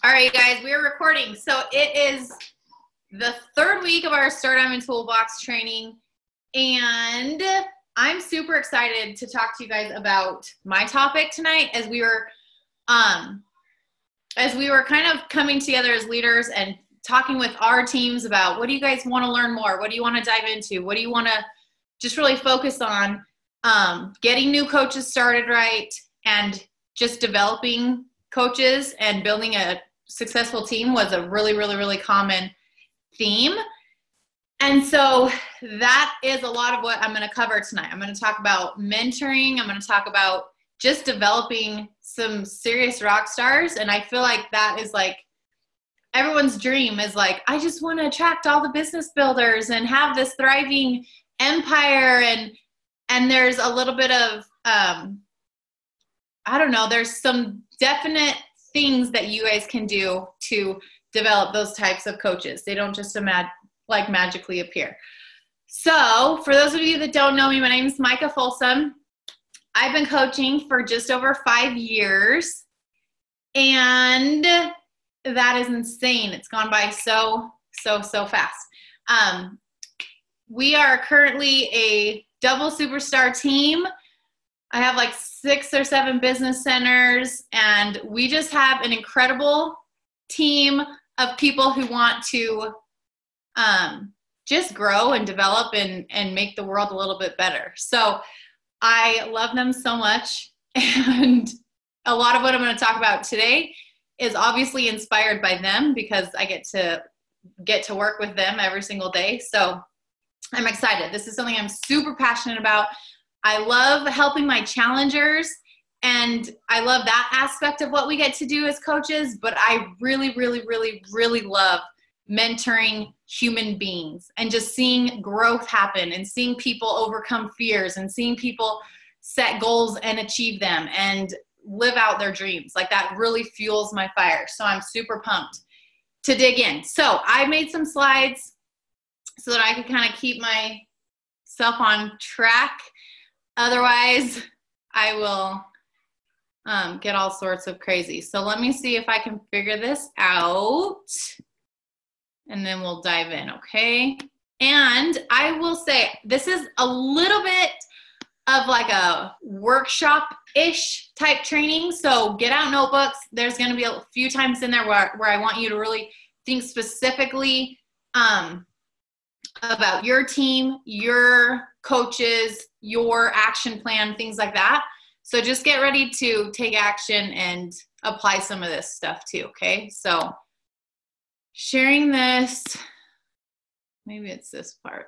All right, guys, we are recording. So it is the third week of our Star Diamond Toolbox training, and I'm super excited to talk to you guys about my topic tonight as we were kind of coming together as leaders and talking with our teams about what do you guys want to learn more? What do you want to dive into? What do you want to just really focus on? Getting new coaches started right and just developing coaches and building a successful team was a really common theme. And so that is a lot of what I'm going to cover tonight. I'm going to talk about mentoring. I'm going to talk about just developing some serious rock stars. And I feel like that is like everyone's dream is like, I just want to attract all the business builders and have this thriving empire. And there's a little bit of, I don't know, there's some definite things that you guys can do to develop those types of coaches. They don't just magically appear. So for those of you that don't know me, my name is Micah Folsom. I've been coaching for just over 5 years, and that is insane. It's gone by so fast. We are currently a double superstar team. I have like 6 or 7 business centers, and we just have an incredible team of people who want to just grow and develop and make the world a little bit better. So I love them so much, and a lot of what I'm going to talk about today is obviously inspired by them because I get to work with them every single day. So I'm excited. This is something I'm super passionate about. I love helping my challengers, and I love that aspect of what we get to do as coaches, but I really love mentoring human beings and just seeing growth happen and seeing people overcome fears and seeing people set goals and achieve them and live out their dreams. Like that really fuels my fire. So I'm super pumped to dig in. So I made some slides so that I could kind of keep myself on track. Otherwise, I will get all sorts of crazy. So let me see if I can figure this out, and then we'll dive in, okay? And I will say, this is a little bit of like a workshop-ish type training. So get out notebooks. There's going to be a few times in there where I want you to really think specifically about your team, your coaches, your action plan, things like that. So just get ready to take action and apply some of this stuff too, okay? So sharing this, maybe it's this part.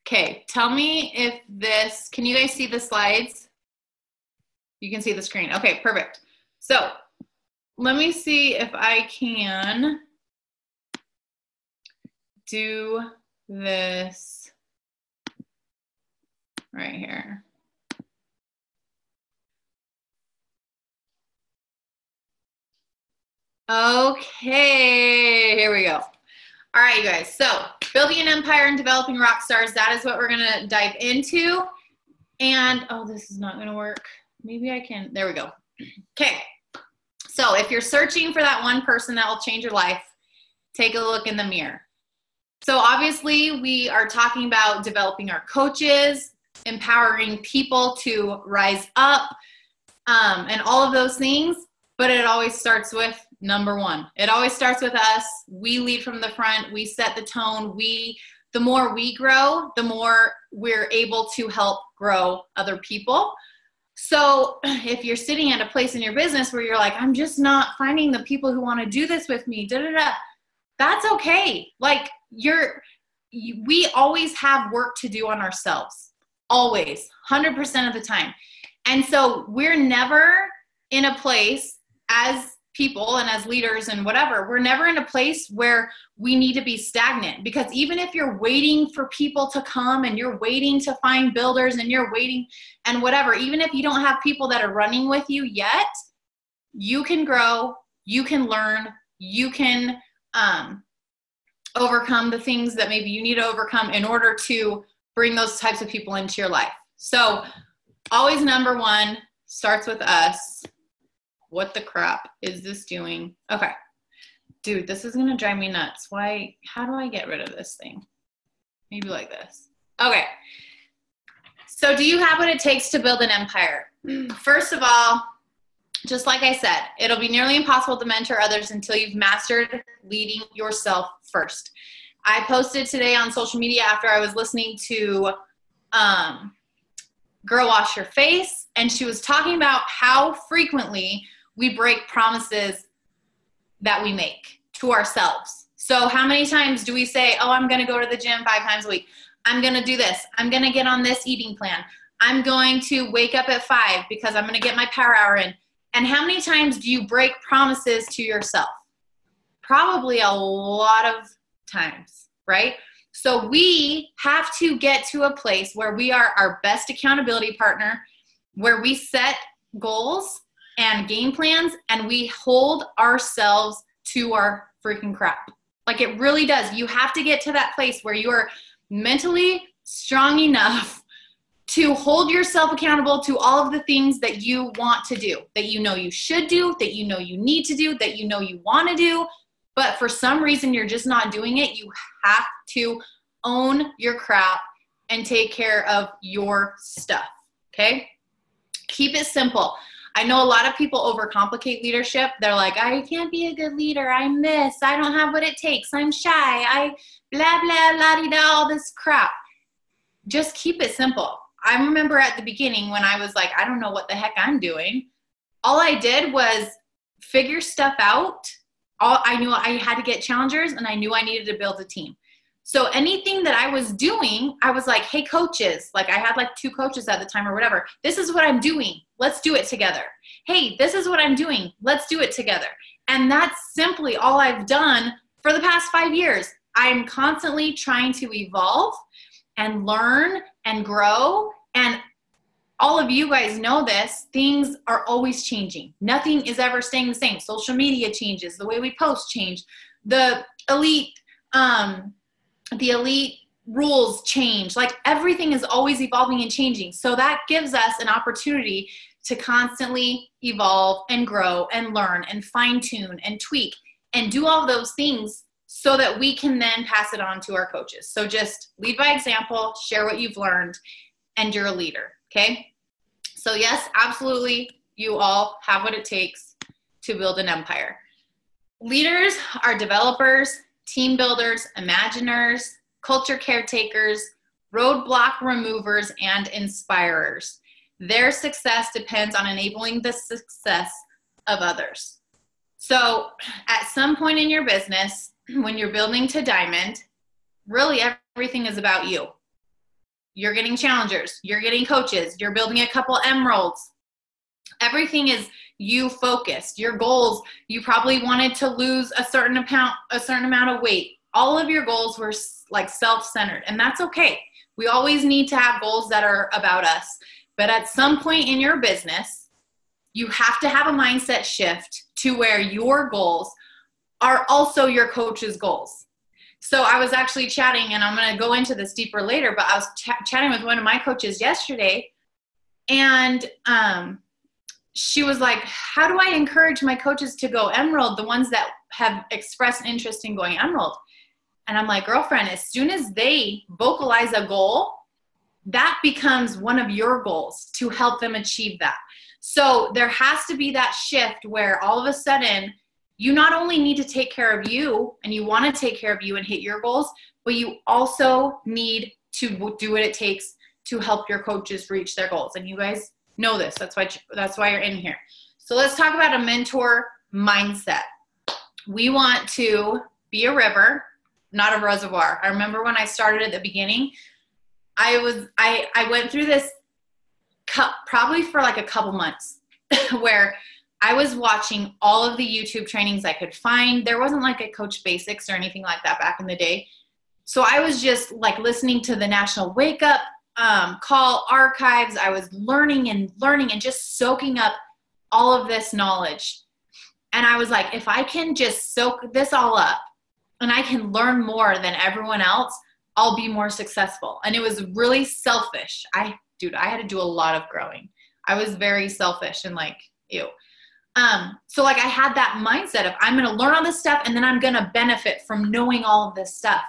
Okay, tell me if this, can you guys see the slides? You can see the screen. Okay, perfect. So let me see if I can do this right here. Okay, here we go. All right, you guys. So building an empire and developing rock stars, that is what we're going to dive into. And, oh, this is not going to work. Maybe I can. There we go. Okay. So if you're searching for that one person that will change your life, take a look in the mirror. So obviously we are talking about developing our coaches, empowering people to rise up, and all of those things. But it always starts with number one. It always starts with us. We lead from the front. We set the tone. The more we grow, the more we're able to help grow other people. So if you're sitting at a place in your business where you're like, I'm just not finding the people who want to do this with me, that's okay. Like we always have work to do on ourselves. Always, 100% of the time. And so we're never in a place as people and as leaders and whatever, we're never in a place where we need to be stagnant, because even if you're waiting for people to come and you're waiting to find builders and you're waiting and whatever, even if you don't have people that are running with you yet, you can grow, you can learn, you can overcome the things that maybe you need to overcome in order to bring those types of people into your life. So always number one starts with us. what the crap is this doing? Okay. Dude, this is going to drive me nuts. Why? How do I get rid of this thing? Maybe like this. Okay. So do you have what it takes to build an empire? First of all, just like I said, it'll be nearly impossible to mentor others until you've mastered leading yourself first. I posted today on social media after I was listening to Girl Wash Your Face, and she was talking about how frequently we break promises that we make to ourselves. So how many times do we say, oh, I'm going to go to the gym 5 times a week. I'm going to do this. I'm going to get on this eating plan. I'm going to wake up at 5 because I'm going to get my power hour in. And how many times do you break promises to yourself? Probably a lot of times, right? So we have to get to a place where we are our best accountability partner, where we set goals and game plans, and we hold ourselves to our freaking crap. Like, it really does. You have to get to that place where you are mentally strong enough to hold yourself accountable to all of the things that you want to do, that you know you should do, that you know you need to do, that you know you want to do, but for some reason you're just not doing it. You have to own your crap and take care of your stuff, okay? Keep it simple. I know a lot of people overcomplicate leadership. They're like, I can't be a good leader. I'm this. I don't have what it takes. I'm shy. I blah, blah, la-di-da, all this crap. Just keep it simple. I remember at the beginning when I was like, I don't know what the heck I'm doing. All I did was figure stuff out. I knew I had to get challengers, and I knew I needed to build a team. So anything that I was doing, I was like, hey, coaches, like I had like 2 coaches at the time or whatever. This is what I'm doing. Let's do it together. Hey, this is what I'm doing. Let's do it together. And that's simply all I've done for the past 5 years. I'm constantly trying to evolve and learn and grow. And all of you guys know this. Things are always changing. Nothing is ever staying the same. Social media changes. The way we post change. The elite rules change. Like, everything is always evolving and changing. So that gives us an opportunity to constantly evolve and grow and learn and fine tune and tweak and do all those things so that we can then pass it on to our coaches. So just lead by example, share what you've learned, and you're a leader. Okay. So yes, absolutely. You all have what it takes to build an empire. Leaders are developers, team builders, imaginers, culture caretakers, roadblock removers, and inspirers. Their success depends on enabling the success of others. So at some point in your business, when you're building to diamond, really everything is about you. You're getting challengers, you're getting coaches, you're building a couple emeralds. Everything is you focused. Your goals, you probably wanted to lose a certain amount of weight. All of your goals were like self-centered, and that's okay. We always need to have goals that are about us. But at some point in your business, you have to have a mindset shift to where your goals are also your coach's goals. So I was actually chatting, and I'm going to go into this deeper later, but I was chatting with one of my coaches yesterday, and she was like, how do I encourage my coaches to go emerald, the ones that have expressed interest in going emerald? And I'm like, girlfriend, as soon as they vocalize a goal, that becomes one of your goals to help them achieve that. So there has to be that shift where all of a sudden you not only need to take care of you, and you want to take care of you and hit your goals, but you also need to do what it takes to help your coaches reach their goals. And you guys know this. That's why you're in here. So let's talk about a mentor mindset. We want to be a river, not a reservoir. I remember when I started at the beginning, I went through this probably for like a couple months where I was watching all of the YouTube trainings I could find. There wasn't like a Coach Basics or anything like that back in the day. So I was just like listening to the National Wake Up Call archives. I was learning and just soaking up all of this knowledge. And I was like, if I can just soak this all up and I can learn more than everyone else, I'll be more successful. And it was really selfish. I had to do a lot of growing. I was very selfish and like, ew. So like I had that mindset of I'm going to learn all this stuff and then I'm going to benefit from knowing all of this stuff.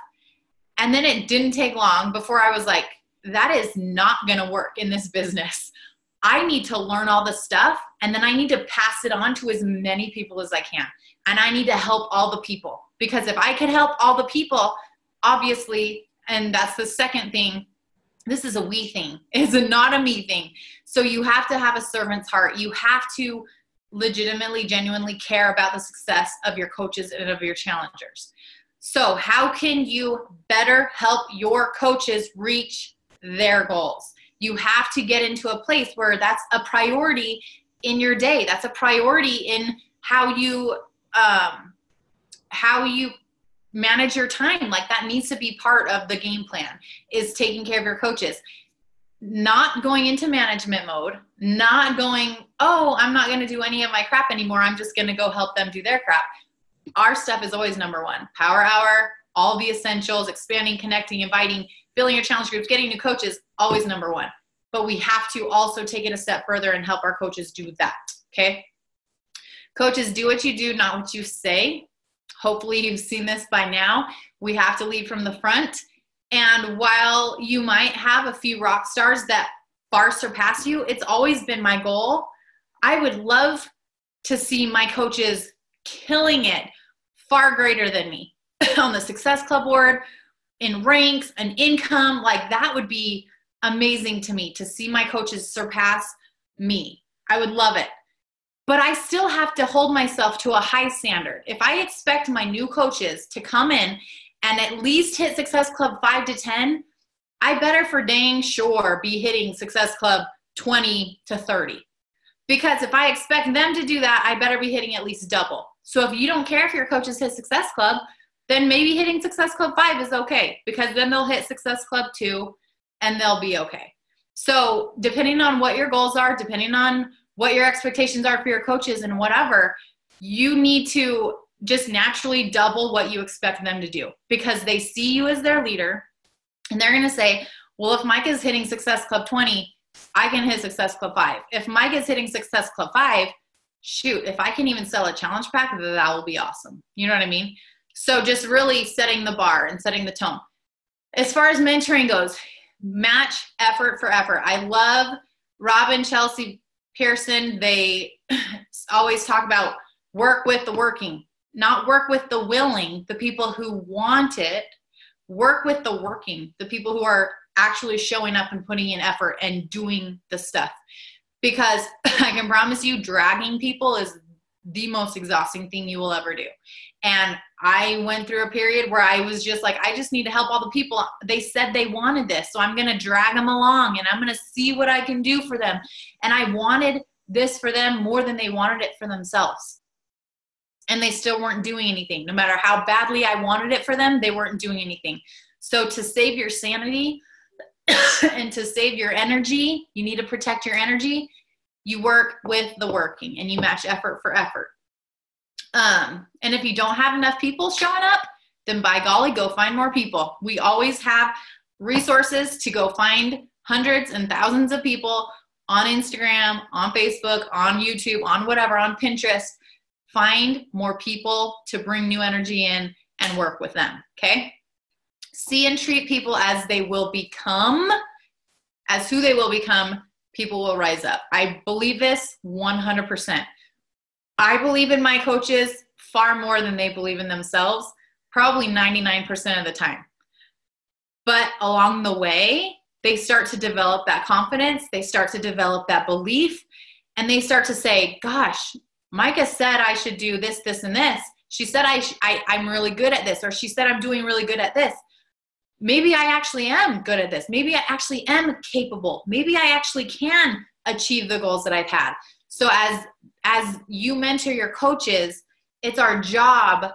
And then it didn't take long before I was like, that is not going to work in this business. I need to learn all this stuff and then I need to pass it on to as many people as I can. And I need to help all the people, because if I could help all the people, obviously, and that's the second thing, this is a we thing. It's not a me thing. So you have to have a servant's heart. You have to legitimately, genuinely care about the success of your coaches and of your challengers. So how can you better help your coaches reach their goals? You have to get into a place where that's a priority in your day. That's a priority in how you manage your time. Like that needs to be part of the game plan, is taking care of your coaches. Not going into management mode, not going, oh, I'm not going to do any of my crap anymore. I'm just going to go help them do their crap. Our stuff is always number one. Power hour, all the essentials, expanding, connecting, inviting, building your challenge groups, getting new coaches, always number one. But we have to also take it a step further and help our coaches do that, okay? Coaches, do what you do, not what you say. Hopefully you've seen this by now. We have to lead from the front. And while you might have a few rock stars that far surpass you, it's always been my goal. I would love to see my coaches killing it far greater than me on the Success Club board, in ranks and income. Like that would be amazing to me, to see my coaches surpass me. I would love it. But I still have to hold myself to a high standard. If I expect my new coaches to come in and at least hit Success Club 5 to 10, I better for dang sure be hitting Success Club 20 to 30. Because if I expect them to do that, I better be hitting at least double. So if you don't care if your coaches hit Success Club, then maybe hitting Success Club 5 is okay, because then they'll hit Success Club 2 and they'll be okay. So depending on what your goals are, depending on what your expectations are for your coaches and whatever, you need to just naturally double what you expect them to do, because they see you as their leader and they're going to say, well, if Mike is hitting Success Club 20, I can hit Success Club 5. If Mike is hitting Success Club 5, shoot, if I can even sell a challenge pack, that will be awesome. You know what I mean? So just really setting the bar and setting the tone. As far as mentoring goes, match effort for effort. I love Rob and Chelsea Pearson. They always talk about work with the working, not work with the willing, the people who want it. Work with the working, the people who are actually showing up and putting in effort and doing the stuff. Because I can promise you, dragging people is the most exhausting thing you will ever do. And I went through a period where I was just like, I just need to help all the people. They said they wanted this, so I'm going to drag them along and I'm going to see what I can do for them. And I wanted this for them more than they wanted it for themselves. And they still weren't doing anything. No matter how badly I wanted it for them, they weren't doing anything. So to save your sanity and to save your energy, you need to protect your energy. You work with the working and you match effort for effort. And if you don't have enough people showing up, then by golly, go find more people. We always have resources to go find hundreds and thousands of people on Instagram, on Facebook, on YouTube, on whatever, on Pinterest. Find more people to bring new energy in and work with them, okay? See and treat people as they will become, as who they will become. People will rise up. I believe this 100%. I believe in my coaches far more than they believe in themselves, probably 99% of the time. But along the way, they start to develop that confidence. They start to develop that belief. And they start to say, gosh, Micah said I should do this, this, and this. She said I'm really good at this. Or she said I'm doing really good at this. Maybe I actually am good at this. Maybe I actually am capable. Maybe I actually can achieve the goals that I've had. So as you mentor your coaches, it's our job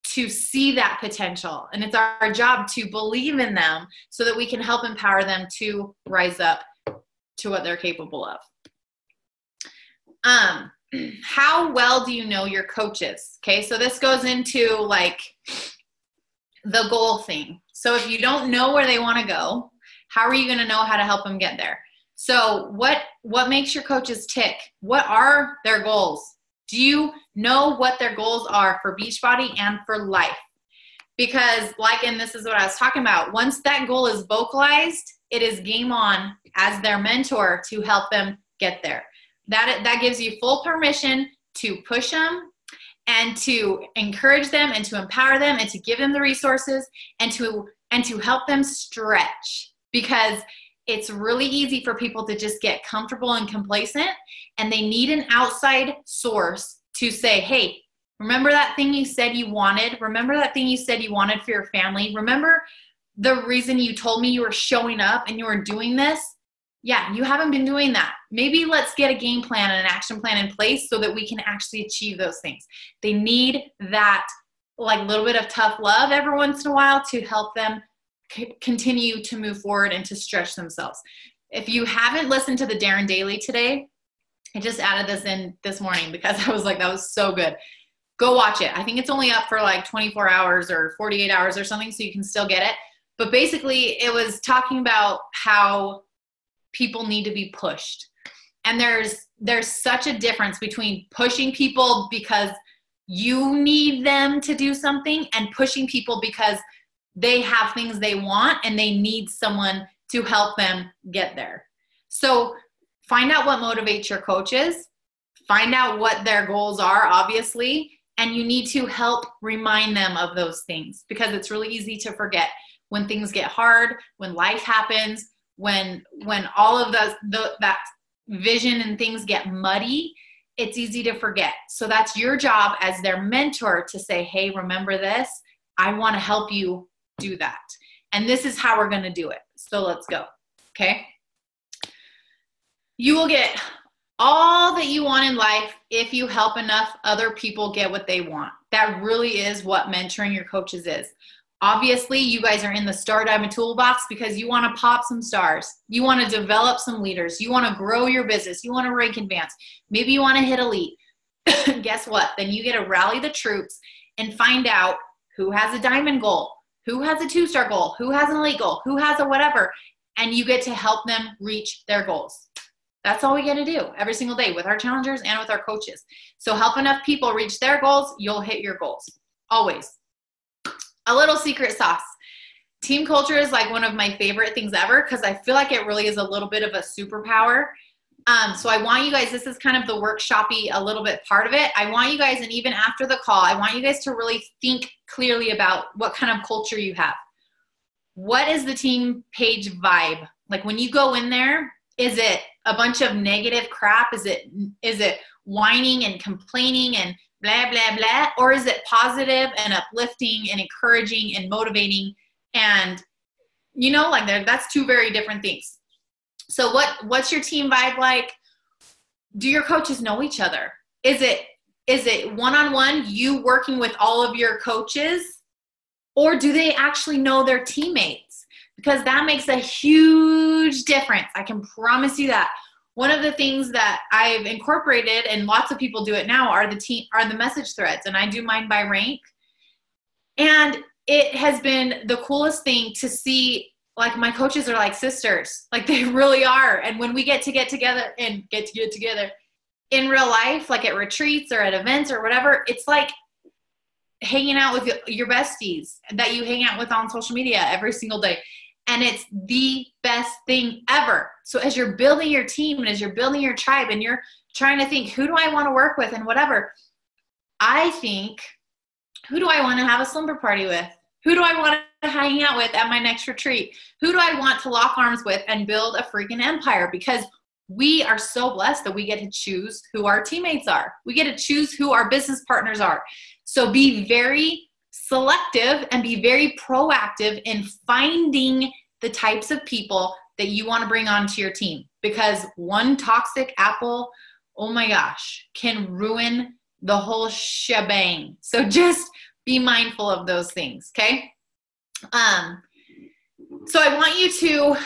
to see that potential. And it's our job to believe in them so that we can help empower them to rise up to what they're capable of. How well do you know your coaches? Okay, so this goes into like the goal thing. So if you don't know where they want to go, how are you going to know how to help them get there? So what makes your coaches tick? What are their goals? Do you know what their goals are for Beachbody and for life? Because and this is what I was talking about, once that goal is vocalized, it is game on as their mentor to help them get there. That gives you full permission to push them and to encourage them and to empower them and to give them the resources and to help them stretch, because it's really easy for people to just get comfortable and complacent, and they need an outside source to say, hey, remember that thing you said you wanted? Remember that thing you said you wanted for your family? Remember the reason you told me you were showing up and you were doing this? Yeah, you haven't been doing that. Maybe let's get a game plan and an action plan in place so that we can actually achieve those things. They need that little bit of tough love every once in a while to help them continue to move forward and to stretch themselves. If you haven't listened to the Darren Daily today, I just added this in this morning because I was like, that was so good. Go watch it. I think it's only up for 24 hours or 48 hours or something, so you can still get it. But basically, it was talking about how people need to be pushed. And there's such a difference between pushing people because you need them to do something and pushing people because they have things they want and they need someone to help them get there. So find out what motivates your coaches. Find out what their goals are, obviously, and you need to help remind them of those things, because it's really easy to forget when things get hard, when life happens, when all of that vision and things get muddy. It's easy to forget. So that's your job as their mentor to say, hey, remember this? I want to help you do that. And this is how we're going to do it. So let's go. Okay. You will get all that you want in life if you help enough other people get what they want. That really is what mentoring your coaches is. Obviously, you guys are in the Star Diamond Toolbox because you want to pop some stars. You want to develop some leaders. You want to grow your business. You want to rank advance. Maybe you want to hit elite. Guess what? Then you get to rally the troops and find out who has a diamond goal, who has a 2-star goal, who has an elite goal, who has a whatever, and you get to help them reach their goals. That's all we get to do every single day with our challengers and with our coaches. So help enough people reach their goals, you'll hit your goals. Always. A little secret sauce. Team culture is one of my favorite things ever because I feel like it really is a little bit of a superpower. So I want you guys, this is kind of the workshop-y a little bit part of it. I want you guys, and even after the call, I want you guys to really think clearly about what kind of culture you have. What is the team page vibe? When you go in there, is it a bunch of negative crap? Is it whining and complaining and blah, blah, blah? Or is it positive and uplifting and encouraging and motivating? And, that's two very different things. So what's your team vibe like? Do your coaches know each other? Is it one-on-one, you working with all of your coaches? Or do they actually know their teammates? Because that makes a huge difference. I can promise you that. One of the things that I've incorporated, and lots of people do it now, are the message threads, and I do mine by rank. And it has been the coolest thing to see, my coaches are like sisters. They really are. And when we get together in real life, at retreats or at events or whatever, it's like hanging out with your besties that you hang out with on social media every single day. And it's the best thing ever. So as you're building your team and as you're building your tribe and you're trying to think, who do I want to work with and whatever, I think, who do I want to have a slumber party with? Who do I want to hang out with at my next retreat? Who do I want to lock arms with and build a freaking empire? Because we are so blessed that we get to choose who our teammates are. We get to choose who our business partners are. So be very selective and be very proactive in finding the types of people that you want to bring onto your team, because one toxic apple, oh my gosh, can ruin the whole shebang. So just be mindful of those things. Okay. So I want you to,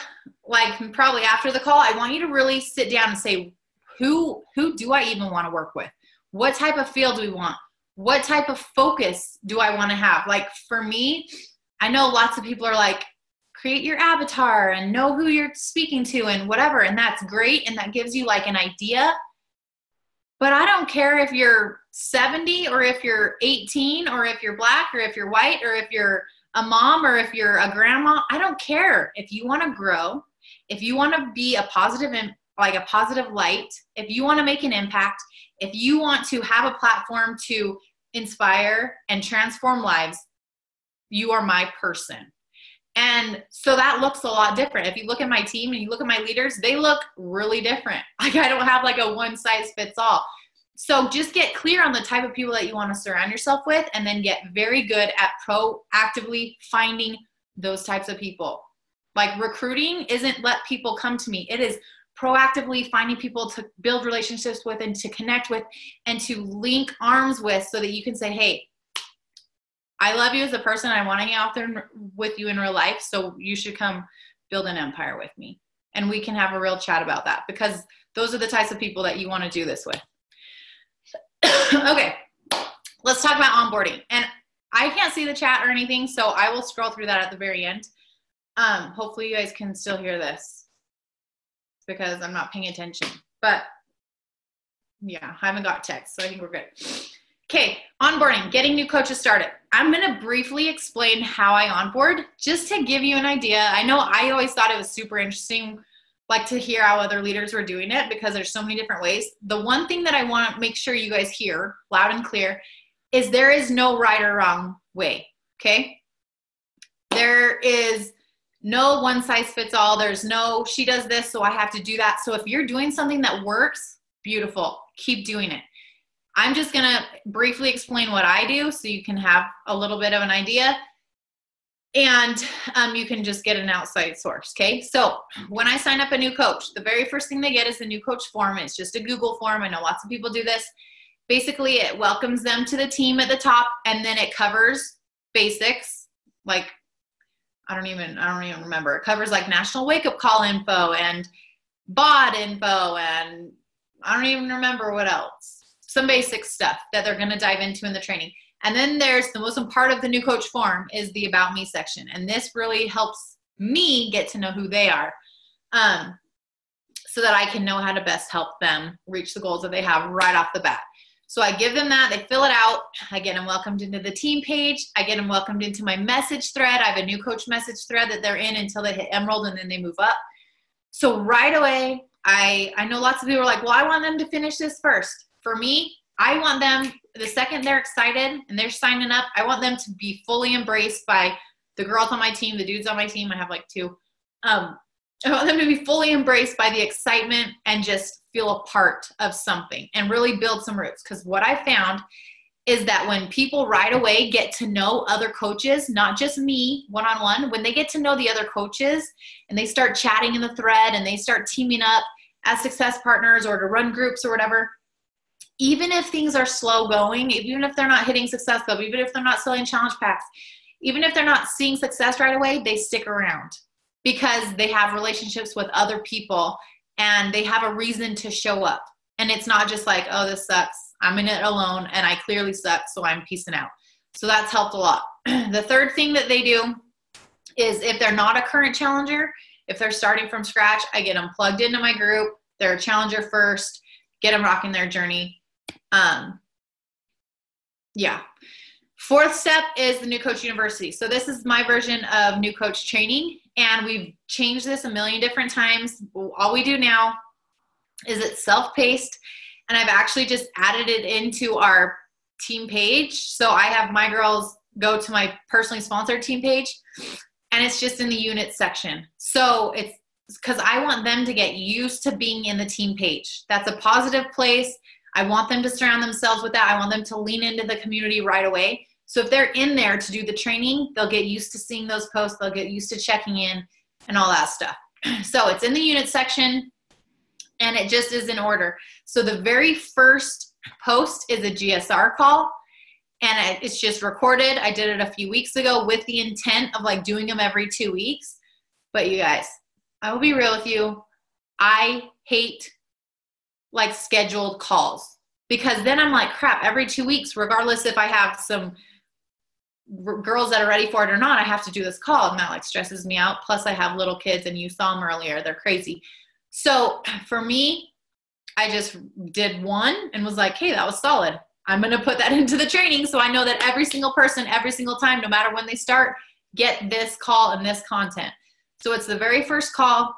probably after the call, I want you to really sit down and say, who do I even want to work with? What type of field do we want? What type of focus do I want to have? For me, I know lots of people are create your avatar and know who you're speaking to and whatever. And that's great. And that gives you an idea. But I don't care if you're 70 or if you're 18 or if you're Black or if you're white or if you're a mom or if you're a grandma. I don't care. If you want to grow, if you want to be a positive and like a positive light, if you want to make an impact, if you want to have a platform to inspire and transform lives, you are my person. And so that looks a lot different. If you look at my team and you look at my leaders, they look really different. Like I don't have like a one size fits all. So just get clear on the type of people that you want to surround yourself with, and then get very good at proactively finding those types of people. Like recruiting isn't let people come to me. It is proactively finding people to build relationships with and to connect with and to link arms with, so that you can say, hey, I love you as a person. I want to hang out there with you in real life. So you should come build an empire with me. And we can have a real chat about that, because those are the types of people that you want to do this with. Okay, let's talk about onboarding. And I can't see the chat or anything, so I will scroll through that at the very end. Hopefully you guys can still hear this because I'm not paying attention. But yeah, I haven't got text, so I think we're good. Okay, onboarding, getting new coaches started. I'm going to briefly explain how I onboard, just to give you an idea. I know I always thought it was super interesting, like to hear how other leaders were doing it, because there's so many different ways. The one thing that I want to make sure you guys hear loud and clear is there is no right or wrong way, okay? There is no one size fits all. There's no, she does this, so I have to do that. So if you're doing something that works, beautiful, keep doing it. I'm just going to briefly explain what I do so you can have a little bit of an idea, and you can just get an outside source, okay? So when I sign up a new coach, the very first thing they get is the new coach form. It's just a Google form. I know lots of people do this. Basically, it welcomes them to the team at the top, and then it covers basics, like I don't even remember. It covers like national wake-up call info and BOD info, and I don't even remember what else. Some basic stuff that they're going to dive into in the training. And then there's the most important part of the new coach form is the About Me section. And this really helps me get to know who they are, so that I can know how to best help them reach the goals that they have right off the bat. So I give them that, they fill it out. I get them welcomed into the team page. I get them welcomed into my message thread. I have a new coach message thread that they're in until they hit Emerald, and then they move up. So right away, I know lots of people are like, well, I want them to finish this first. For me, I want them, the second they're excited and they're signing up, I want them to be fully embraced by the girls on my team, the dudes on my team. I have like two. I want them to be fully embraced by the excitement and just feel a part of something and really build some roots. Because what I found is that when people right away get to know other coaches, not just me one-on-one, when they get to know the other coaches and they start chatting in the thread and they start teaming up as success partners or to run groups or whatever, even if things are slow going, even if they're not hitting Success Club, even if they're not selling challenge packs, even if they're not seeing success right away, they stick around because they have relationships with other people and they have a reason to show up. And it's not just like, oh, this sucks. I'm in it alone and I clearly suck, so I'm peacing out. So that's helped a lot. The third thing that they do is if they're not a current challenger, if they're starting from scratch, I get them plugged into my group. They're a challenger first, get them rocking their journey. Yeah. Fourth step is the New Coach University. So this is my version of New Coach training, and we've changed this a million different times. All we do now is it's self-paced, and I've actually just added it into our team page. So I have my girls go to my personally sponsored team page, and it's just in the unit section. So it's because I want them to get used to being in the team page. That's a positive place. I want them to surround themselves with that. I want them to lean into the community right away. So if they're in there to do the training, they'll get used to seeing those posts. They'll get used to checking in and all that stuff. So it's in the unit section, and it just is in order. So the very first post is a GSR call, and it's just recorded. I did it a few weeks ago with the intent of like doing them every 2 weeks. But you guys, I will be real with you. I hate like scheduled calls, because then I'm like, crap, every 2 weeks, regardless if I have some girls that are ready for it or not, I have to do this call, and that like stresses me out. Plus I have little kids, and you saw them earlier. They're crazy. So for me, I just did one and was like, hey, that was solid. I'm going to put that into the training so I know that every single person, every single time, no matter when they start, get this call and this content. So it's the very first call,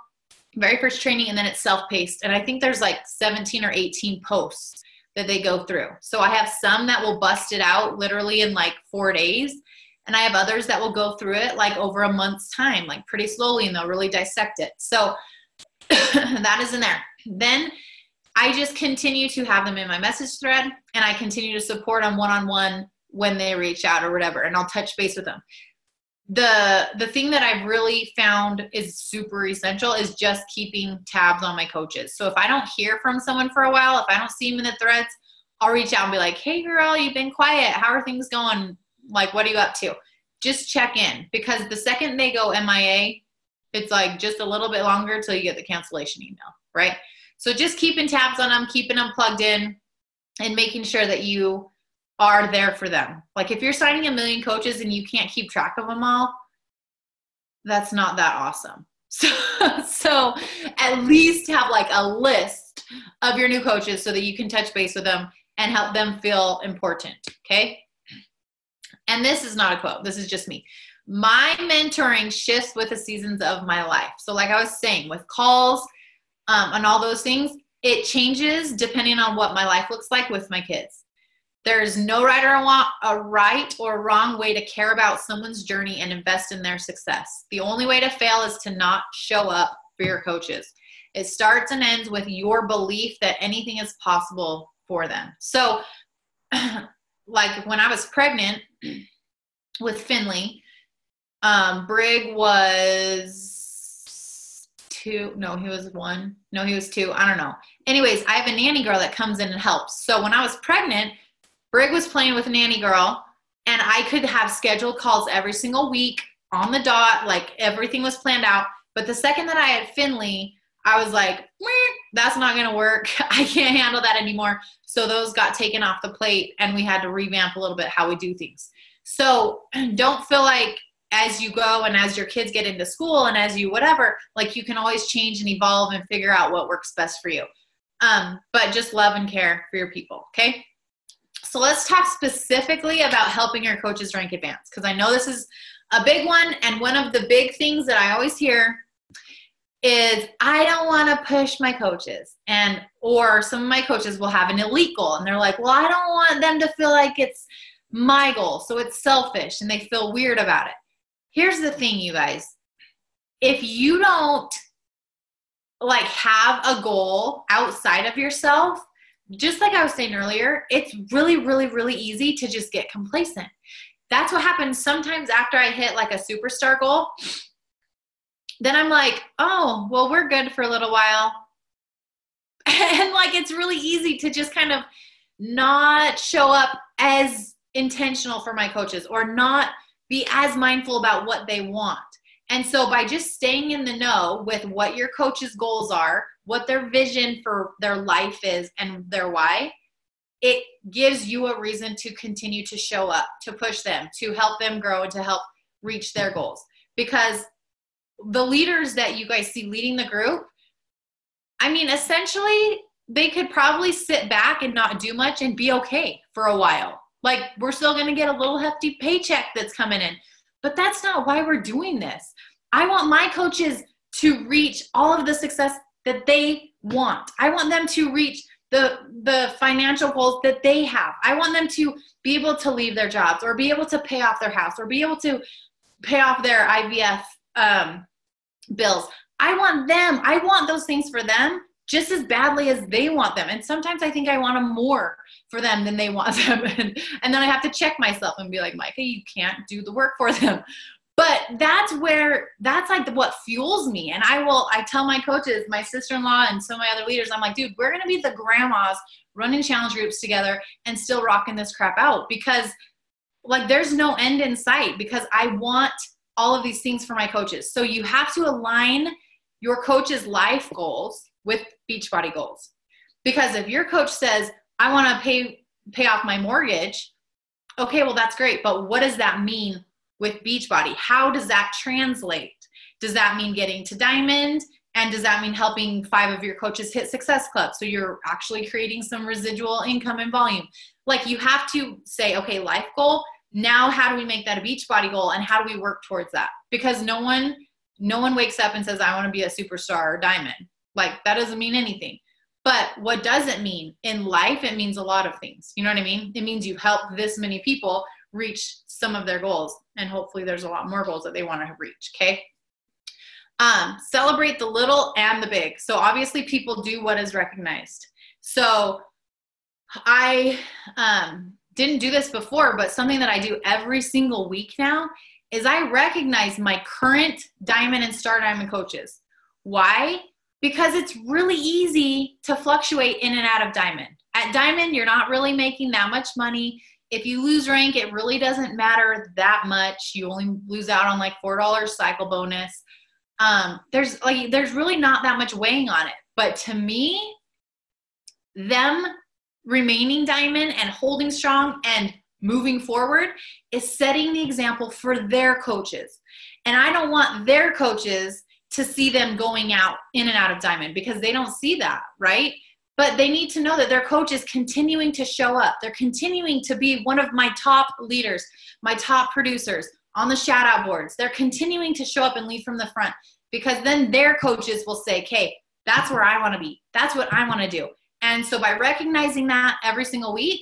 very first training, and then it's self-paced. And I think there's like 17 or 18 posts that they go through. So I have some that will bust it out literally in like 4 days. And I have others that will go through it like over a month's time, like pretty slowly, and they'll really dissect it. So that is in there. Then I just continue to have them in my message thread, and I continue to support them one-on-one when they reach out or whatever, and I'll touch base with them. The thing that I've really found is super essential is just keeping tabs on my coaches. So if I don't hear from someone for a while, if I don't see them in the threads, I'll reach out and be like, hey girl, you've been quiet. How are things going? Like, what are you up to? Just check in, because the second they go MIA, it's like just a little bit longer till you get the cancellation email, right? So just keeping tabs on them, keeping them plugged in, and making sure that you are there for them. Like if you're signing 1 million coaches and you can't keep track of them all, that's not that awesome. So at least have like a list of your new coaches so that you can touch base with them and help them feel important, okay? And this is not a quote. This is just me. My mentoring shifts with the seasons of my life. So like I was saying, with calls and all those things, it changes depending on what my life looks like with my kids. There's no right or wrong way to care about someone's journey and invest in their success. The only way to fail is to not show up for your coaches. It starts and ends with your belief that anything is possible for them. So like when I was pregnant with Finley, Brig was 2. No, he was 1. No, he was 2. I don't know. Anyways, I have a nanny girl that comes in and helps. So when I was pregnant, Brig was playing with a nanny girl, and I could have scheduled calls every single week on the dot, like everything was planned out. But the second that I had Finley, I was like, that's not going to work. I can't handle that anymore. So those got taken off the plate, and we had to revamp a little bit how we do things. So don't feel like as you go and as your kids get into school and as you whatever, like you can always change and evolve and figure out what works best for you. But just love and care for your people, okay? So let's talk specifically about helping your coaches rank advanced, because I know this is a big one, and one of the big things that I always hear is I don't want to push my coaches, or some of my coaches will have an elite goal, and they're like, well, I don't want them to feel like it's my goal, so it's selfish, and they feel weird about it. Here's the thing, you guys. If you don't like have a goal outside of yourself, just like I was saying earlier, it's really, really, really easy to just get complacent. That's what happens sometimes after I hit like a superstar goal. Then I'm like, oh, well, we're good for a little while. And like, it's really easy to just kind of not show up as intentional for my coaches or not be as mindful about what they want. And so by just staying in the know with what your coach's goals are, what their vision for their life is, and their why, it gives you a reason to continue to show up, to push them, to help them grow, and to help reach their goals. Because the leaders that you guys see leading the group, I mean, essentially, they could probably sit back and not do much and be okay for a while. Like, we're still going to get a little hefty paycheck that's coming in. But that's not why we're doing this. I want my coaches to reach all of the success that they want. I want them to reach the financial goals that they have. I want them to be able to leave their jobs or be able to pay off their house or be able to pay off their IVF bills. I want those things for them just as badly as they want them. And sometimes I think I want them more for them than they want them. And then I have to check myself and be like, Micah, you can't do the work for them. But that's like what fuels me. And I tell my coaches, my sister-in-law and some of my other leaders, I'm like, dude, we're going to be the grandmas running challenge groups together and still rocking this crap out, because like there's no end in sight, because I want all of these things for my coaches. So you have to align your coach's life goals with Beachbody goals. Because if your coach says, I want to pay off my mortgage, okay, well, that's great. But what does that mean with Beachbody? How does that translate? Does that mean getting to Diamond? And does that mean helping 5 of your coaches hit Success Club? So you're actually creating some residual income and volume. Like, you have to say, okay, life goal. Now, how do we make that a Beachbody goal, and how do we work towards that? Because no one wakes up and says, I want to be a superstar or diamond. Like, that doesn't mean anything. But what does it mean? In life, it means a lot of things. You know what I mean? It means you help this many people reach some of their goals, and hopefully there's a lot more goals that they want to reach, okay? Celebrate the little and the big. So obviously people do what is recognized. So I didn't do this before, but something that I do every single week now is I recognize my current diamond and star diamond coaches. Why? Because it's really easy to fluctuate in and out of diamond. At diamond, you're not really making that much money. If you lose rank, it really doesn't matter that much. You only lose out on like $4 cycle bonus. There's really not that much weighing on it. But to me, them remaining diamond and holding strong and moving forward is setting the example for their coaches. And I don't want their coaches to see them going out in and out of diamond, because they don't see that, right? But they need to know that their coach is continuing to show up. They're continuing to be one of my top leaders, my top producers on the shout out boards. They're continuing to show up and lead from the front, because then their coaches will say, okay, that's where I want to be. That's what I want to do. And so by recognizing that every single week,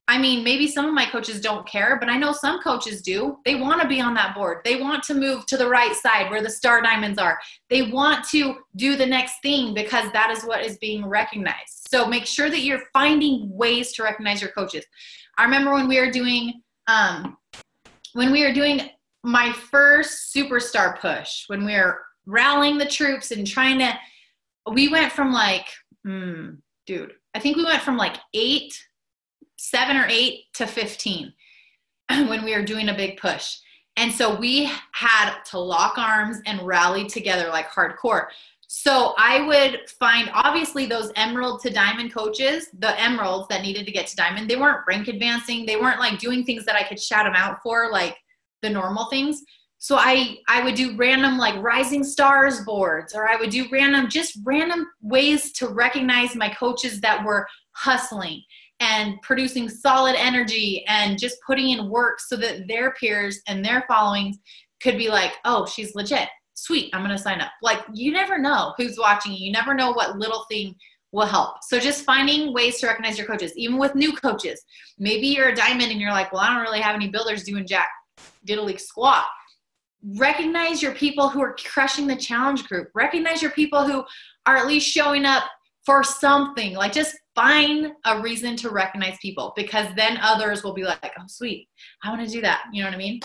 I mean, maybe some of my coaches don't care, but I know some coaches do. They want to be on that board. They want to move to the right side where the star diamonds are. They want to do the next thing because that is what is being recognized. So make sure that you're finding ways to recognize your coaches. I remember when we were doing my first superstar push, when we were rallying the troops and we went from like, I think we went from like 7 or 8 to 15 when we were doing a big push. And so we had to lock arms and rally together like hardcore. So I would find, obviously, those emerald to diamond coaches, the emeralds that needed to get to diamond, they weren't rank advancing. They weren't like doing things that I could shout them out for, like the normal things. So I would do random like rising stars boards, or I would do random ways to recognize my coaches that were hustling and producing solid energy and just putting in work so that their peers and their followings could be like, oh, she's legit. Sweet, I'm going to sign up. Like, you never know who's watching you. You never know what little thing will help. So just finding ways to recognize your coaches, even with new coaches. Maybe you're a diamond and you're like, well, I don't really have any builders doing jack diddly squat. Recognize your people who are crushing the challenge group. Recognize your people who are at least showing up for something. Like, just find a reason to recognize people, because then others will be like, oh, sweet, I want to do that. You know what I mean?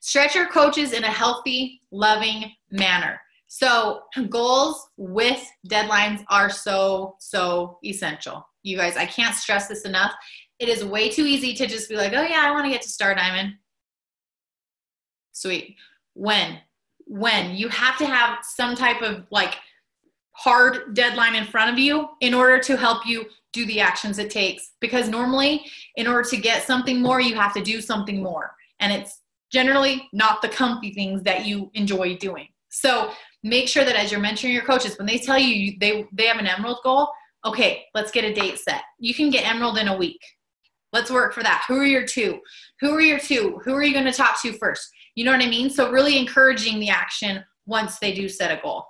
Stretch your coaches in a healthy, loving manner. So goals with deadlines are so, so essential. You guys, I can't stress this enough. It is way too easy to just be like, oh yeah, I want to get to Star Diamond. Sweet. When you have to have some type of like hard deadline in front of you in order to help you do the actions it takes. Because normally, in order to get something more, you have to do something more. And it's generally not the comfy things that you enjoy doing. So make sure that as you're mentoring your coaches, when they tell you they have an emerald goal, okay, let's get a date set. You can get emerald in a week. Let's work for that. Who are your two? Who are you going to talk to first? You know what I mean? So really encouraging the action once they do set a goal.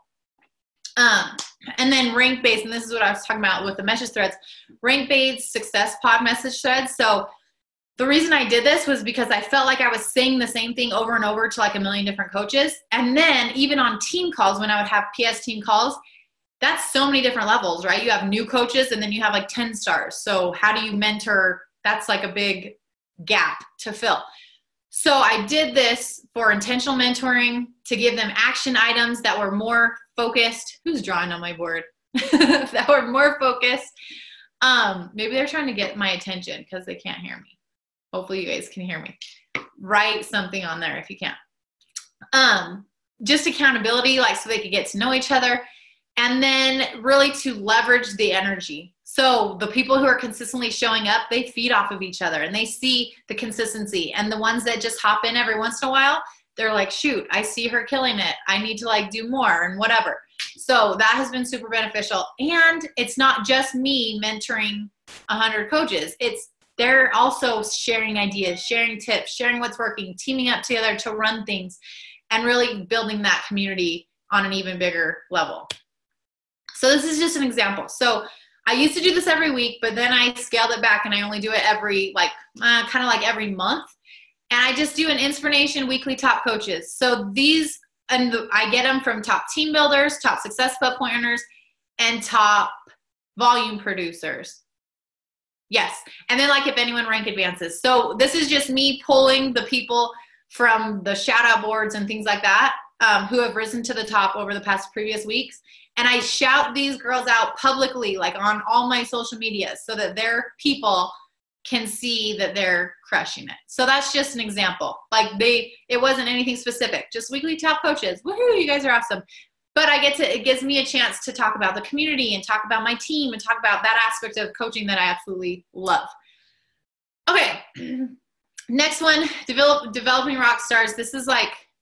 And then rank-based, and this is what I was talking about with the message threads, rank-based success pod message threads. So the reason I did this was because I felt like I was saying the same thing over and over to like a million different coaches. And then even on team calls, when I would have PS team calls, that's so many different levels, right? You have new coaches and then you have like 10 stars. So how do you mentor? That's like a big gap to fill. So I did this for intentional mentoring to give them action items that were more focused. Who's drawing on my board? That were more focused. Maybe they're trying to get my attention because they can't hear me. Hopefully you guys can hear me. Write something on there if you can. Just accountability, like so they could get to know each other. And then really to leverage the energy. So the people who are consistently showing up, they feed off of each other and they see the consistency. And the ones that just hop in every once in a while, they're like, shoot, I see her killing it. I need to like do more and whatever. So that has been super beneficial. And it's not just me mentoring 100 coaches. They're also sharing ideas, sharing tips, sharing what's working, teaming up together to run things, and really building that community on an even bigger level. So this is just an example. So I used to do this every week, but then I scaled it back and I only do it every, kind of like every month. And I just do an Inspiration Weekly Top Coaches. So these, and I get them from top team builders, top success club pointers, and top volume producers. Yes. And then if anyone rank advances. So this is just me pulling the people from the shout out boards and things like that, who have risen to the top over the past previous weeks. And I shout these girls out publicly, on all my social media, so that their people can see that they're crushing it. So that's just an example. It wasn't anything specific, just weekly top coaches. Woohoo, you guys are awesome. But it gives me a chance to talk about the community and talk about my team and talk about that aspect of coaching that I absolutely love. Okay. Next one, developing rock stars. This is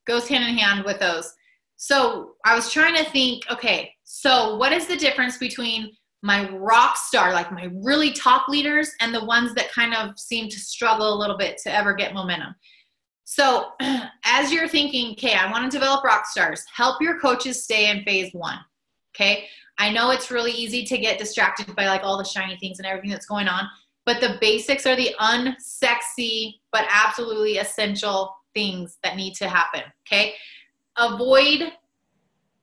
goes hand in hand with those. So I was trying to think, okay, so what is the difference between my rock star, my really top leaders, and the ones that kind of seem to struggle a little bit to ever get momentum? So as you're thinking, okay, I want to develop rock stars, help your coaches stay in phase one. Okay. I know it's really easy to get distracted by all the shiny things and everything that's going on, but the basics are the unsexy, but absolutely essential things that need to happen. Okay. Avoid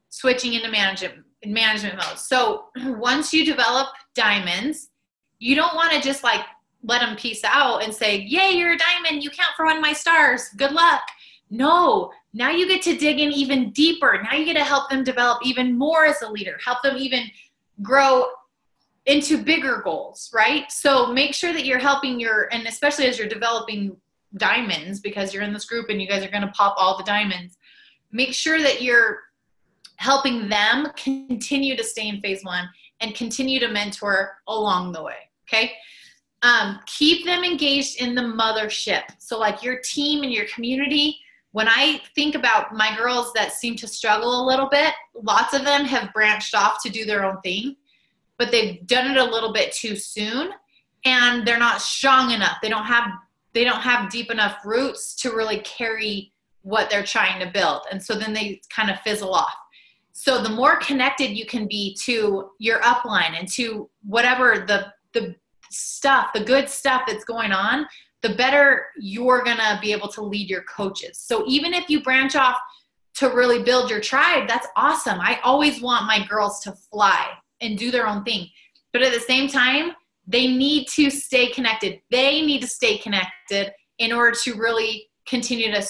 switching into management mode. So once you develop diamonds, you don't want to just let them peace out and say, yay, you're a diamond, you count for one of my stars, good luck. No, now you get to dig in even deeper. Now you get to help them develop even more as a leader, help them even grow into bigger goals, right? So make sure that you're helping and especially as you're developing diamonds, because you're in this group and you guys are going to pop all the diamonds, make sure that you're helping them continue to stay in phase one and continue to mentor along the way. Okay. Keep them engaged in the mothership. So your team and your community, when I think about my girls that seem to struggle a little bit, lots of them have branched off to do their own thing, but they've done it a little bit too soon and they're not strong enough. They don't have deep enough roots to really carry what they're trying to build. And so then they kind of fizzle off. So the more connected you can be to your upline and to whatever the stuff, the good stuff that's going on, the better you're going to be able to lead your coaches. So even if you branch off to really build your tribe, that's awesome. I always want my girls to fly and do their own thing. But at the same time, they need to stay connected. They need to stay connected in order to really continue to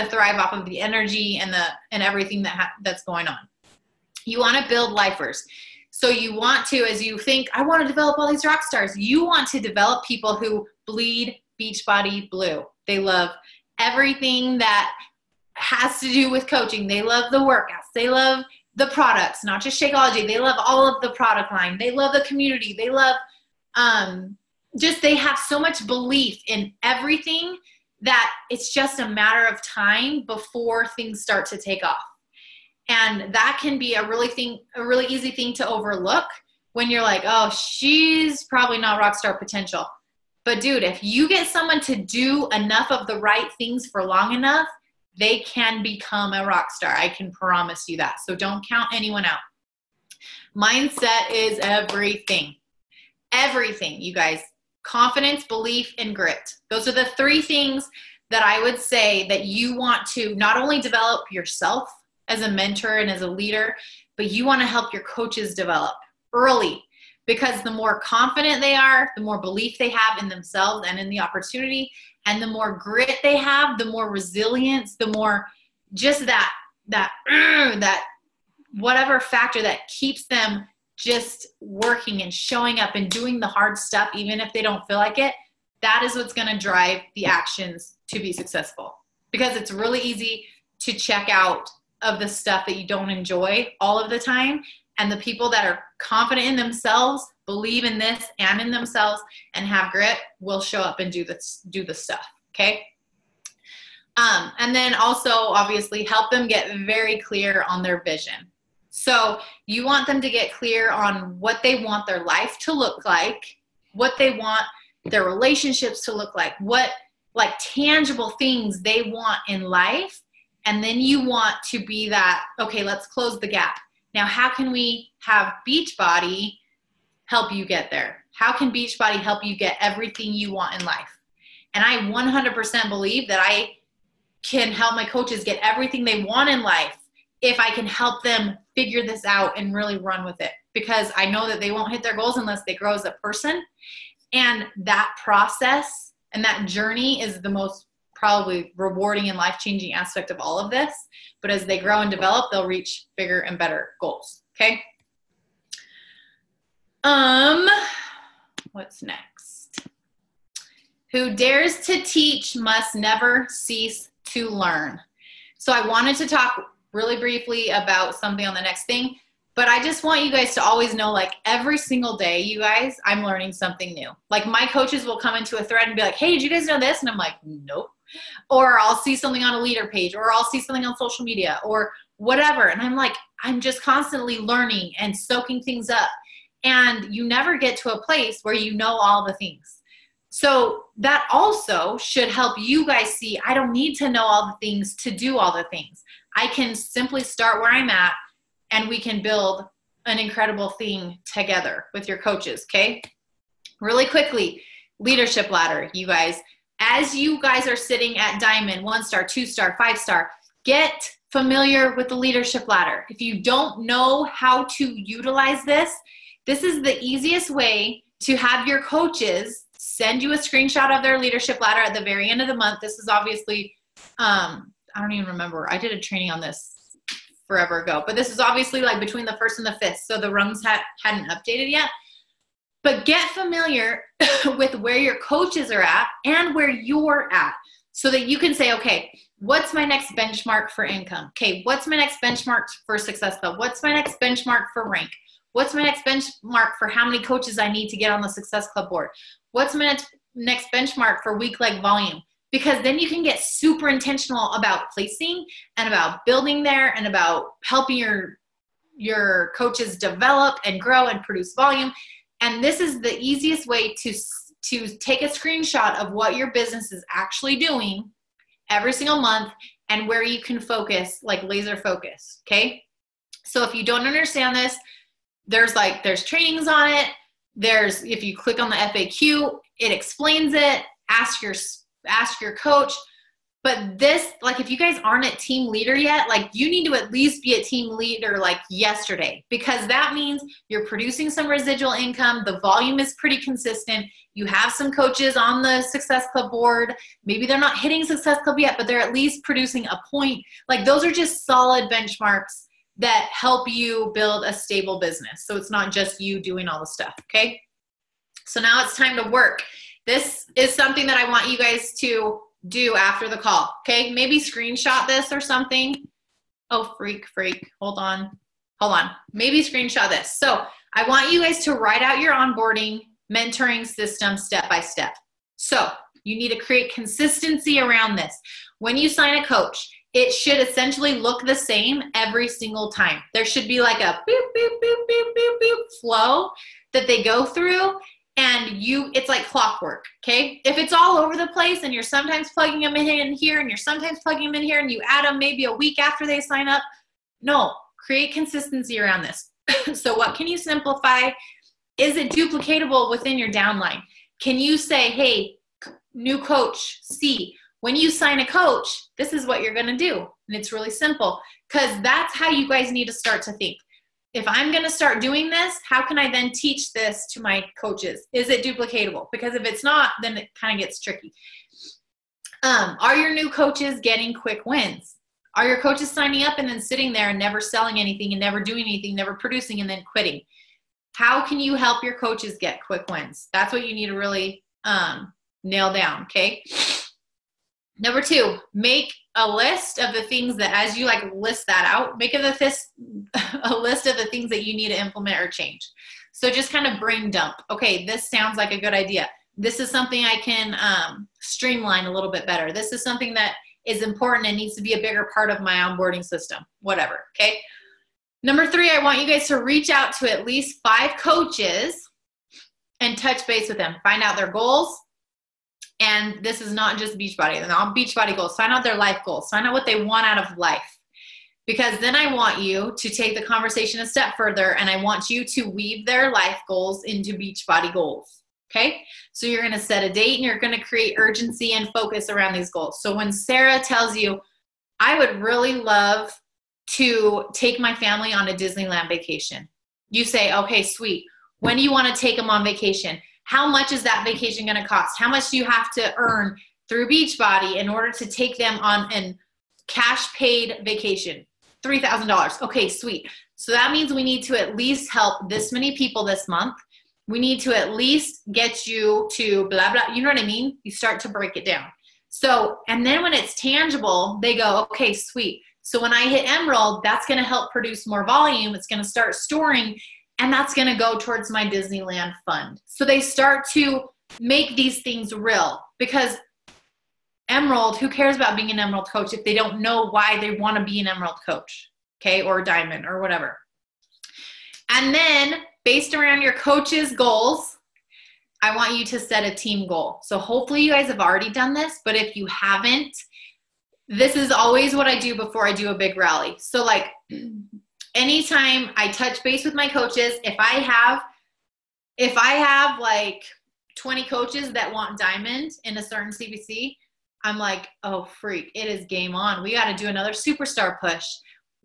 thrive off of the energy and everything that's going on. You want to build lifers. So you want to, as you think, I want to develop all these rock stars, you want to develop people who bleed Beachbody blue. They love everything that has to do with coaching. They love the workouts. They love the products, not just Shakeology. They love all of the product line. They love the community. They love they have so much belief in everything that it's just a matter of time before things start to take off. And that can be a really easy thing to overlook when you're like, oh, she's probably not rock star potential. But dude, if you get someone to do enough of the right things for long enough, they can become a rock star. I can promise you that. So don't count anyone out. Mindset is everything. Everything, you guys. Confidence, belief, and grit. Those are the three things that I would say that you want to not only develop yourself as a mentor and as a leader, but you want to help your coaches develop early, because the more confident they are, the more belief they have in themselves and in the opportunity, and the more grit they have, the more resilience, the more just that whatever factor that keeps them just working and showing up and doing the hard stuff, even if they don't feel like it, that is what's going to drive the actions to be successful. Because it's really easy to check out of the stuff that you don't enjoy all of the time. And the people that are confident in themselves, believe in this and in themselves, and have grit will show up and do the stuff. Okay. And then also obviously help them get very clear on their vision. So you want them to get clear on what they want their life to look like, what they want their relationships to look like, what like tangible things they want in life. And then you want to be that, okay, let's close the gap. Now, how can we have Beachbody help you get there? How can Beachbody help you get everything you want in life? And I 100% believe that I can help my coaches get everything they want in life if I can help them figure this out and really run with it. Because I know that they won't hit their goals unless they grow as a person. And that process and that journey is the most probably rewarding and life-changing aspect of all of this. But as they grow and develop, they'll reach bigger and better goals. Okay. What's next? Who dares to teach must never cease to learn. So I wanted to talk really briefly about something on the next thing, but I just want you guys to always know, like every single day, you guys, I'm learning something new. Like my coaches will come into a thread and be like, hey, did you guys know this? And I'm like, nope. Or I'll see something on a leader page, or I'll see something on social media or whatever. And I'm like, I'm just constantly learning and soaking things up. And you never get to a place where you know all the things. So that also should help you guys see, I don't need to know all the things to do all the things. I can simply start where I'm at and we can build an incredible thing together with your coaches, okay? Really quickly, leadership ladder, you guys. As you guys are sitting at Diamond, 1-star, 2-star, 5-star, get familiar with the leadership ladder. If you don't know how to utilize this, this is the easiest way to have your coaches send you a screenshot of their leadership ladder at the very end of the month. This is obviously, I don't even remember. I did a training on this forever ago, but this is obviously like between the 1st and the 5th. So the rungs hadn't updated yet, but get familiar with where your coaches are at and where you're at so that you can say, okay, what's my next benchmark for income? Okay, what's my next benchmark for Success Club? What's my next benchmark for rank? What's my next benchmark for how many coaches I need to get on the Success Club board? What's my next benchmark for week-leg volume? Because then you can get super intentional about placing and about building there and about helping your coaches develop and grow and produce volume. And this is the easiest way to take a screenshot of what your business is actually doing every single month and where you can focus, like laser focus, okay? So if you don't understand this, there's trainings on it. If you click on the FAQ, it explains it. Ask your coach. But this, like, if you guys aren't a team leader yet, like, you need to at least be a team leader like yesterday, because that means you're producing some residual income. The volume is pretty consistent. You have some coaches on the Success Club board. Maybe they're not hitting Success Club yet, but they're at least producing a point. Like, those are just solid benchmarks that help you build a stable business. So it's not just you doing all the stuff, okay? So now it's time to work. This is something that I want you guys to do after the call, okay? Maybe screenshot this or something. Oh, freak. Hold on. Maybe screenshot this. So I want you guys to write out your onboarding mentoring system step by step. So you need to create consistency around this. When you sign a coach, it should essentially look the same every single time. There should be like a boop, boop, boop, boop, boop, boop flow that they go through, and it's like clockwork, okay? If it's all over the place and you're sometimes plugging them in here and you're sometimes plugging them in here and you add them maybe a week after they sign up, no, create consistency around this. So what can you simplify? Is it duplicatable within your downline? Can you say, hey, new coach C, when you sign a coach, this is what you're going to do. And it's really simple, because that's how you guys need to start to think. If I'm going to start doing this, how can I then teach this to my coaches? Is it duplicatable? Because if it's not, then it kind of gets tricky. Are your new coaches getting quick wins? Are your coaches signing up and then sitting there and never selling anything and never doing anything, never producing and then quitting? How can you help your coaches get quick wins? That's what you need to really nail down, okay? Number 2, make a list of the things that, as you like list that out, make a list of the things that you need to implement or change. So just kind of brain dump. Okay, this sounds like a good idea. This is something I can streamline a little bit better. This is something that is important and needs to be a bigger part of my onboarding system, whatever, okay? Number 3, I want you guys to reach out to at least 5 coaches and touch base with them. Find out their goals. And this is not just Beachbody. They're not Beachbody goals. Find out their life goals. Find out what they want out of life. Because then I want you to take the conversation a step further, and I want you to weave their life goals into Beachbody goals. Okay? So you're going to set a date, and you're going to create urgency and focus around these goals. So when Sarah tells you, I would really love to take my family on a Disneyland vacation, you say, okay, sweet. When do you want to take them on vacation? How much is that vacation going to cost? How much do you have to earn through Beachbody in order to take them on a cash paid vacation? $3,000. Okay, sweet. So that means we need to at least help this many people this month. We need to at least get you to blah, blah. You know what I mean? You start to break it down. So, and then when it's tangible, they go, okay, sweet. So when I hit Emerald, that's going to help produce more volume. It's going to start storing, and that's going to go towards my Disneyland fund. So they start to make these things real, because Emerald, who cares about being an Emerald coach if they don't know why they want to be an Emerald coach, okay, or Diamond or whatever. And then based around your coach's goals, I want you to set a team goal. So hopefully you guys have already done this, but if you haven't, this is always what I do before I do a big rally. So like anytime I touch base with my coaches, if I have like 20 coaches that want Diamond in a certain CBC, I'm like, oh freak, it is game on. We got to do another superstar push,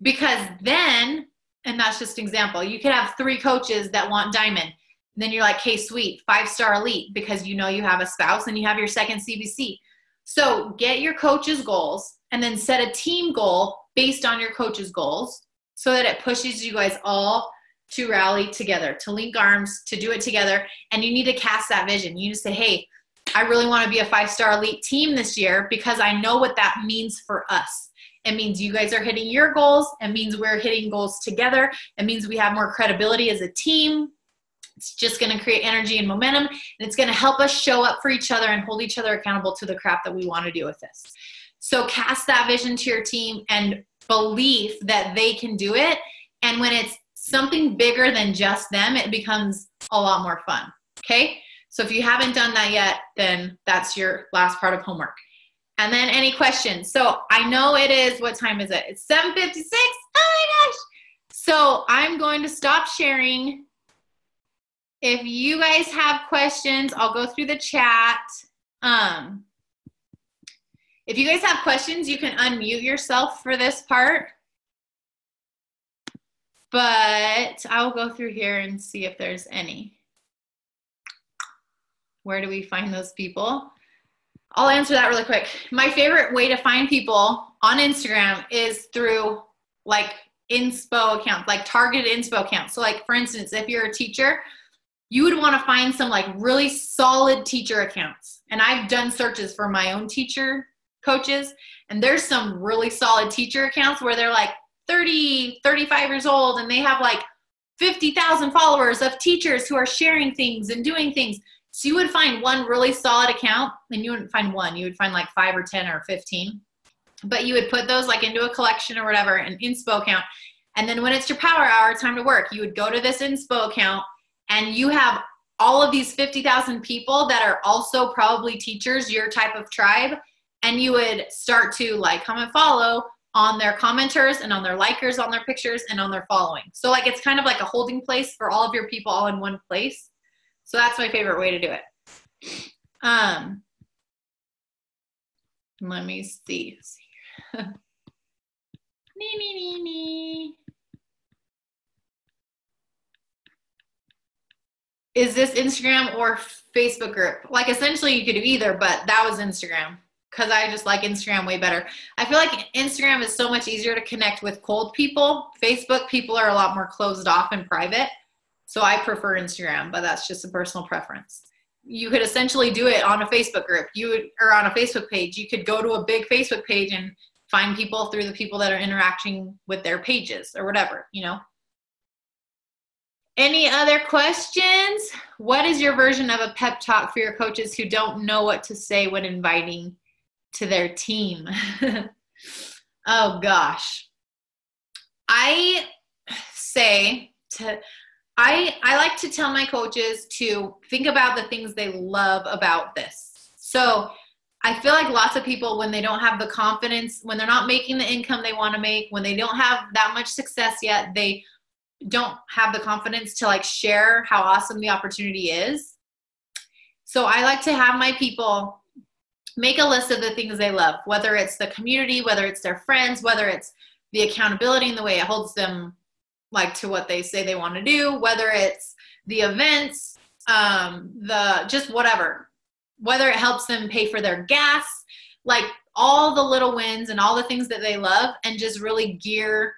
because then, and that's just an example, you could have 3 coaches that want Diamond. Then you're like, hey, sweet, 5-star elite, because you know you have a spouse and you have your second CBC. So get your coach's goals and then set a team goal based on your coach's goals, so that it pushes you guys all to rally together, to link arms, to do it together. And you need to cast that vision. You need to say, hey, I really want to be a 5-star elite team this year, because I know what that means for us. It means you guys are hitting your goals. It means we're hitting goals together. It means we have more credibility as a team. It's just going to create energy and momentum, and it's going to help us show up for each other and hold each other accountable to the crap that we want to do with this. So cast that vision to your team and belief that they can do it. And when it's something bigger than just them, it becomes a lot more fun. Okay? So if you haven't done that yet, then that's your last part of homework. And then any questions? So I know it is, what time is it? It's 7:56. Oh my gosh. So I'm going to stop sharing. If you guys have questions, I'll go through the chat. If you guys have questions, you can unmute yourself for this part. But I'll go through here and see if there's any. Where do we find those people? I'll answer that really quick. My favorite way to find people on Instagram is through like inspo accounts, like targeted inspo accounts. So like, for instance, if you're a teacher, you would want to find some like really solid teacher accounts. And I've done searches for my own teacher coaches, and there's some really solid teacher accounts where they're like 30, 35 years old, and they have like 50,000 followers of teachers who are sharing things and doing things. So you would find one really solid account, and you wouldn't find one, you would find like 5 or 10 or 15. But you would put those like into a collection or whatever, an inspo account. And then when it's your power hour, time to work, you would go to this inspo account, and you have all of these 50,000 people that are also probably teachers, your type of tribe, and you would start to like, comment, follow on their commenters and on their likers, on their pictures, and on their following. So like, it's kind of like a holding place for all of your people all in one place. So that's my favorite way to do it. Let me see. Is this Instagram or Facebook group? Like essentially you could do either, but that was Instagram, because I just like Instagram way better. I feel like Instagram is so much easier to connect with cold people. Facebook people are a lot more closed off and private. So I prefer Instagram, but that's just a personal preference. You could essentially do it on a Facebook group. Or on a Facebook page. You could go to a big Facebook page and find people through the people that are interacting with their pages or whatever, you know. Any other questions? What is your version of a pep talk for your coaches who don't know what to say when inviting to their team? Oh gosh. say to, I like to tell my coaches to think about the things they love about this. So I feel like lots of people, when they don't have the confidence, when they're not making the income they want to make, when they don't have that much success yet, they don't have the confidence to like share how awesome the opportunity is. So I like to have my people make a list of the things they love, whether it's the community, whether it's their friends, whether it's the accountability and the way it holds them like to what they say they want to do, whether it's the events, just whatever, whether it helps them pay for their gas, like all the little wins and all the things that they love, and just really gear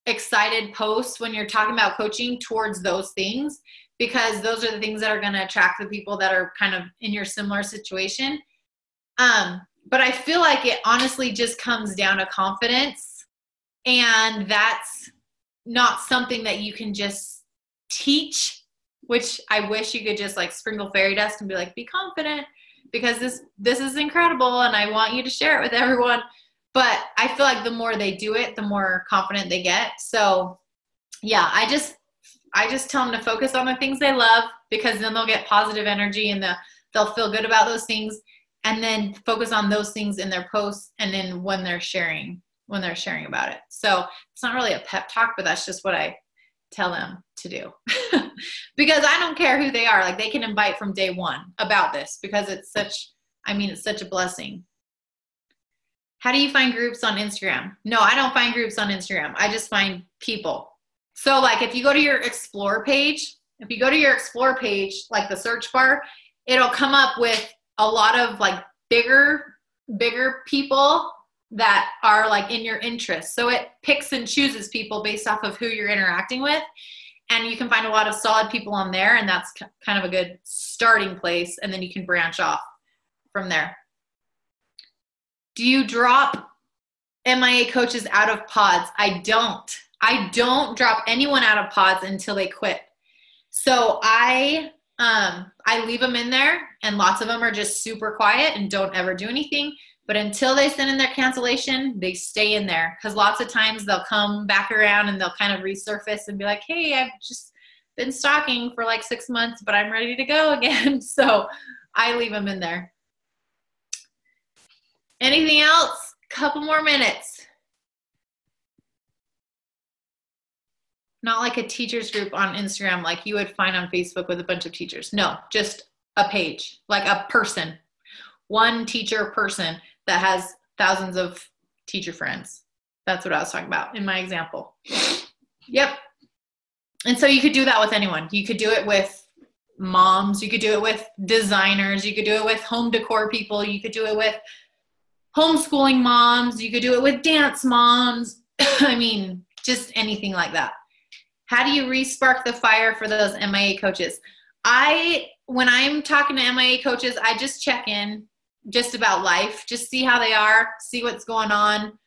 excited posts when you're talking about coaching towards those things, because those are the things that are going to attract the people that are kind of in your similar situation. But I feel like it honestly just comes down to confidence, and that's not something that you can just teach, which I wish you could just like sprinkle fairy dust and be like, be confident, because this is incredible and I want you to share it with everyone. But I feel like the more they do it, the more confident they get. So yeah, I just tell them to focus on the things they love, because then they'll get positive energy and they'll feel good about those things, and then focus on those things in their posts and then when they're sharing about it. So it's not really a pep talk, but that's just what I tell them to do. Because I don't care who they are. Like, they can invite from day one about this, because it's such a blessing. How do you find groups on Instagram? No, I don't find groups on Instagram. I just find people. So like if you go to your explore page, like the search bar, it'll come up with a lot of like bigger people that are like in your interest. So it picks and chooses people based off of who you're interacting with. And you can find a lot of solid people on there, and that's kind of a good starting place. And then you can branch off from there. Do you drop MIA coaches out of pods? I don't drop anyone out of pods until they quit. So I leave them in there, and lots of them are just super quiet and don't ever do anything. But until they send in their cancellation, they stay in there, because lots of times they'll come back around and they'll kind of resurface and be like, hey, I've just been stalking for like 6 months, but I'm ready to go again. So I leave them in there. Anything else? Couple more minutes. Not like a teachers group on Instagram like you would find on Facebook with a bunch of teachers. No, just a page, like a person, one teacher person that has thousands of teacher friends. That's what I was talking about in my example. Yep. And so you could do that with anyone. You could do it with moms. You could do it with designers. You could do it with home decor people. You could do it with homeschooling moms. You could do it with dance moms. I mean, just anything like that. How do you re-spark the fire for those MIA coaches? When I'm talking to MIA coaches, I just check in just about life, just see how they are, see what's going on.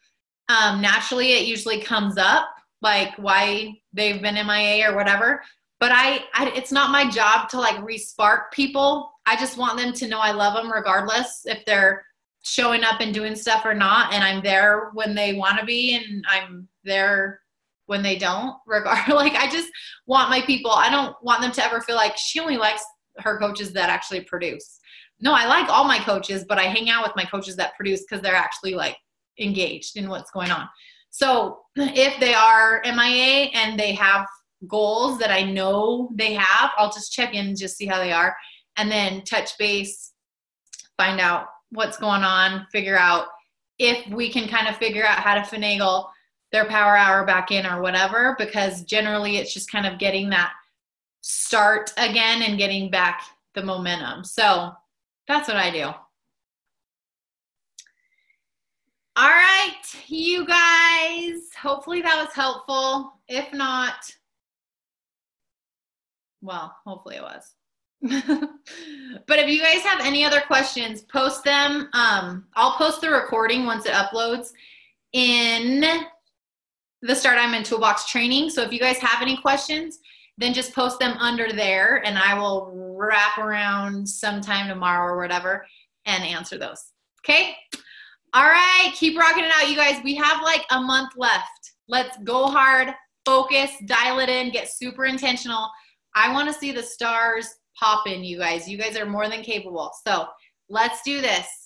Naturally, it usually comes up, like why they've been MIA or whatever. But it's not my job to like re-spark people. I just want them to know I love them regardless if they're showing up and doing stuff or not. And I'm there when they want to be, and I'm there when they don't. Like, I just want my people. I don't want them to ever feel like she only likes her coaches that actually produce. No, I like all my coaches, but I hang out with my coaches that produce because they're actually like engaged in what's going on. So if they are MIA and they have goals that I know they have, I'll just check in and just see how they are, and then touch base, find out what's going on, figure out if we can kind of figure out how to finagle their power hour back in or whatever, because generally it's just kind of getting that start again and getting back the momentum. So that's what I do. All right, you guys, hopefully that was helpful. If not, well, hopefully it was. But if you guys have any other questions, post them. I'll post the recording once it uploads in the Start Diamond Toolbox training. So if you guys have any questions, then just post them under there, and I will wrap around sometime tomorrow or whatever and answer those. Okay? All right, keep rocking it out, you guys. We have like a month left. Let's go hard, focus, dial it in, get super intentional. I want to see the stars pop in, you guys. You guys are more than capable. So let's do this.